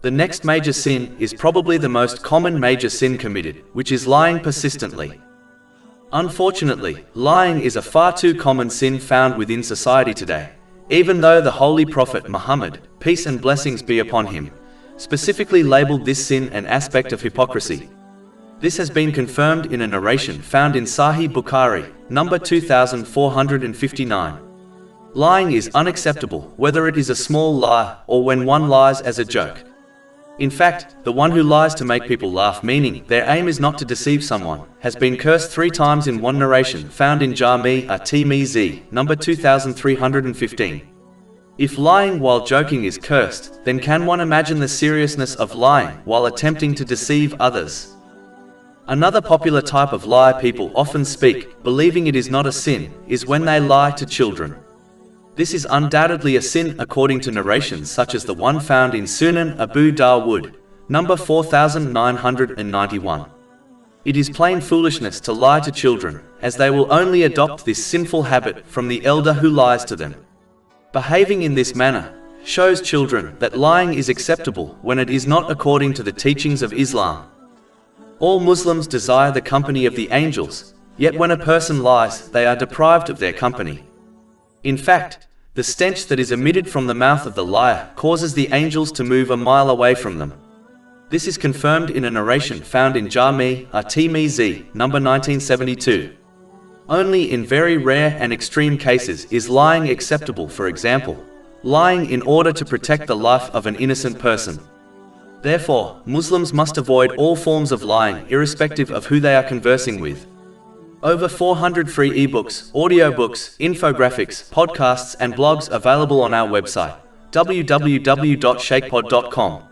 The next major sin is probably the most common major sin committed, which is lying persistently. Unfortunately, lying is a far too common sin found within society today, even though the Holy Prophet Muhammad, peace and blessings be upon him, specifically labeled this sin an aspect of hypocrisy. This has been confirmed in a narration found in Sahih Bukhari, number 2459. Lying is unacceptable, whether it is a small lie or when one lies as a joke. In fact, the one who lies to make people laugh, meaning their aim is not to deceive someone, has been cursed 3 times in one narration found in Jami' at-Tirmidhi, number 2315. If lying while joking is cursed, then can one imagine the seriousness of lying while attempting to deceive others? Another popular type of lie people often speak, believing it is not a sin, is when they lie to children. This is undoubtedly a sin according to narrations such as the one found in Sunan Abu Dawud, number 4991. It is plain foolishness to lie to children, as they will only adopt this sinful habit from the elder who lies to them. Behaving in this manner shows children that lying is acceptable when it is not according to the teachings of Islam. All Muslims desire the company of the angels, yet when a person lies, they are deprived of their company. In fact, the stench that is emitted from the mouth of the liar causes the angels to move a mile away from them. This is confirmed in a narration found in Jami' at-Tirmidhi, number 1972. Only in very rare and extreme cases is lying acceptable, for example, lying in order to protect the life of an innocent person. Therefore, Muslims must avoid all forms of lying, irrespective of who they are conversing with. Over 400 free ebooks, audiobooks, infographics, podcasts and blogs available on our website, www.shakepod.com.